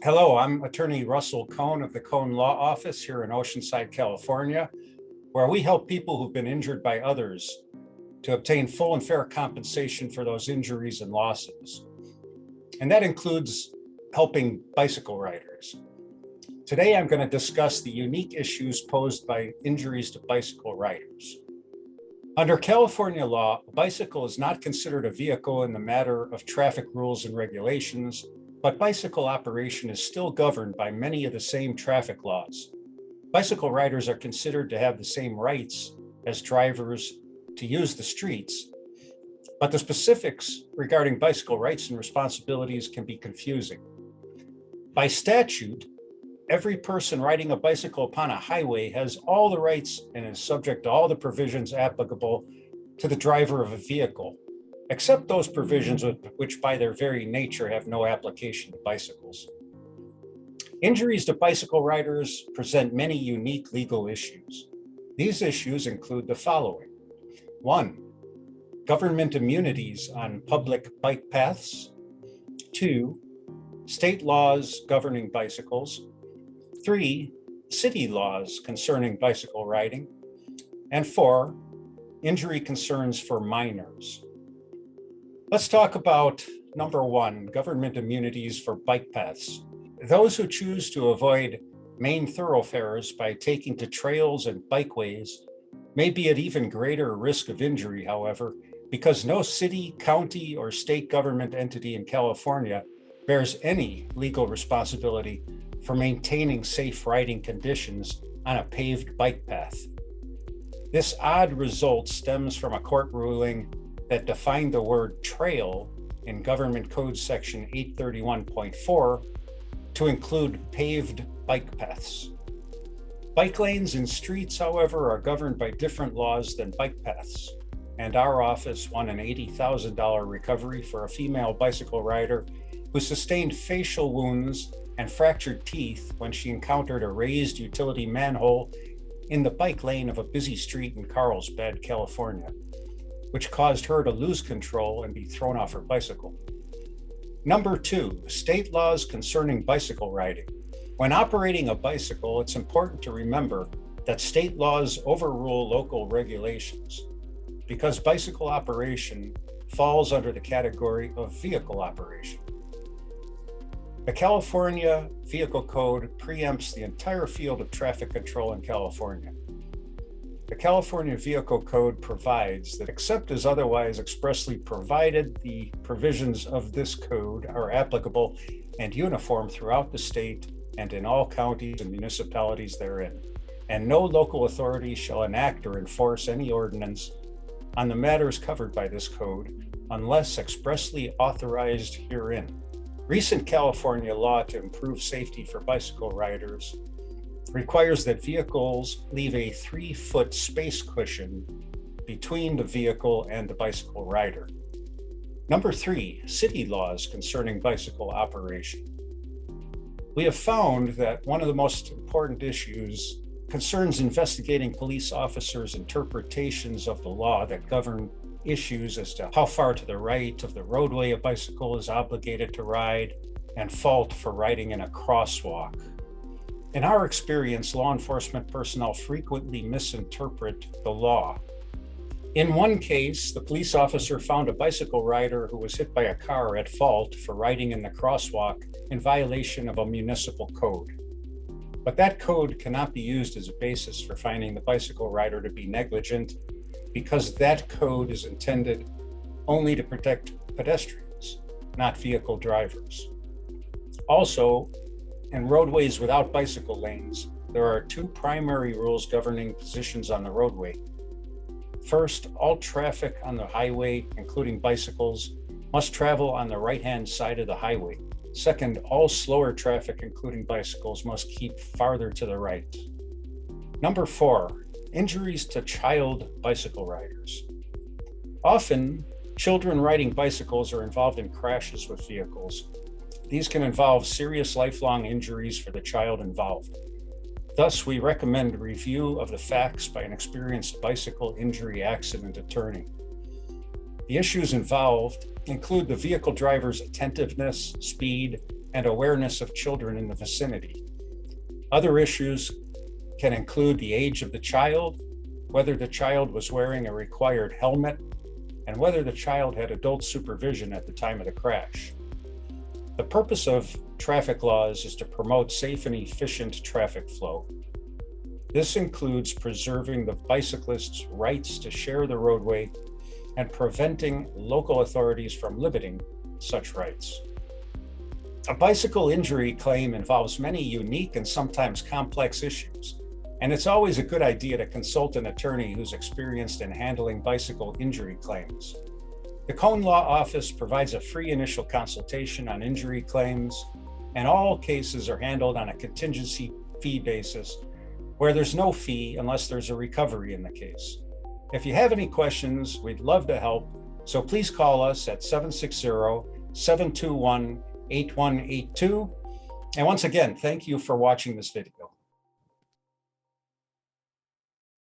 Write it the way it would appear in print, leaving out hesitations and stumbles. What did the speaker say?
Hello, I'm attorney Russell Kohn of the Kohn Law Office here in Oceanside, California, where we help people who've been injured by others to obtain full and fair compensation for those injuries and losses. And that includes helping bicycle riders. Today, I'm going to discuss the unique issues posed by injuries to bicycle riders. Under California law, a bicycle is not considered a vehicle in the matter of traffic rules and regulations, but bicycle operation is still governed by many of the same traffic laws. Bicycle riders are considered to have the same rights as drivers to use the streets, but the specifics regarding bicycle rights and responsibilities can be confusing. By statute, every person riding a bicycle upon a highway has all the rights and is subject to all the provisions applicable to the driver of a vehicle, except those provisions which by their very nature have no application to bicycles. Injuries to bicycle riders present many unique legal issues. These issues include the following. 1, government immunities on public bike paths. 2, state laws governing bicycles. 3, city laws concerning bicycle riding. And 4, injury concerns for minors. Let's talk about number 1, government immunities for bike paths. Those who choose to avoid main thoroughfares by taking to trails and bikeways may be at even greater risk of injury, however, because no city, county, or state government entity in California bears any legal responsibility for maintaining safe riding conditions on a paved bike path. This odd result stems from a court ruling that defined the word trail in Government Code Section 831.4 to include paved bike paths. Bike lanes and streets, however, are governed by different laws than bike paths, and our office won an $80,000 recovery for a female bicycle rider who sustained facial wounds and fractured teeth when she encountered a raised utility manhole in the bike lane of a busy street in Carlsbad, California, which caused her to lose control and be thrown off her bicycle. Number 2, state laws concerning bicycle riding. When operating a bicycle, it's important to remember that state laws overrule local regulations because bicycle operation falls under the category of vehicle operation. The California Vehicle Code preempts the entire field of traffic control in California. The California Vehicle Code provides that except as otherwise expressly provided, the provisions of this code are applicable and uniform throughout the state and in all counties and municipalities therein, and no local authority shall enact or enforce any ordinance on the matters covered by this code unless expressly authorized herein. Recent California law to improve safety for bicycle riders requires that vehicles leave a 3-foot space cushion between the vehicle and the bicycle rider. Number 3, city laws concerning bicycle operation. We have found that one of the most important issues concerns investigating police officers' interpretations of the law that govern issues as to how far to the right of the roadway a bicycle is obligated to ride and fault for riding in a crosswalk. In our experience, law enforcement personnel frequently misinterpret the law. In one case, the police officer found a bicycle rider who was hit by a car at fault for riding in the crosswalk in violation of a municipal code. But that code cannot be used as a basis for finding the bicycle rider to be negligent because that code is intended only to protect pedestrians, not vehicle drivers. Also, in roadways without bicycle lanes, there are 2 primary rules governing positions on the roadway. First, all traffic on the highway, including bicycles, must travel on the right-hand side of the highway. Second, all slower traffic, including bicycles, must keep farther to the right. Number 4, injuries to child bicycle riders. Often, children riding bicycles are involved in crashes with vehicles. These can involve serious lifelong injuries for the child involved. Thus, we recommend review of the facts by an experienced bicycle injury accident attorney. The issues involved include the vehicle driver's attentiveness, speed, and awareness of children in the vicinity. Other issues can include the age of the child, whether the child was wearing a required helmet, and whether the child had adult supervision at the time of the crash. The purpose of traffic laws is to promote safe and efficient traffic flow. This includes preserving the bicyclist's rights to share the roadway and preventing local authorities from limiting such rights. A bicycle injury claim involves many unique and sometimes complex issues, and it's always a good idea to consult an attorney who's experienced in handling bicycle injury claims. The Kohn Law Office provides a free initial consultation on injury claims, and all cases are handled on a contingency fee basis, where there's no fee unless there's a recovery in the case. If you have any questions, we'd love to help, so please call us at 760-721-8182. And once again, thank you for watching this video.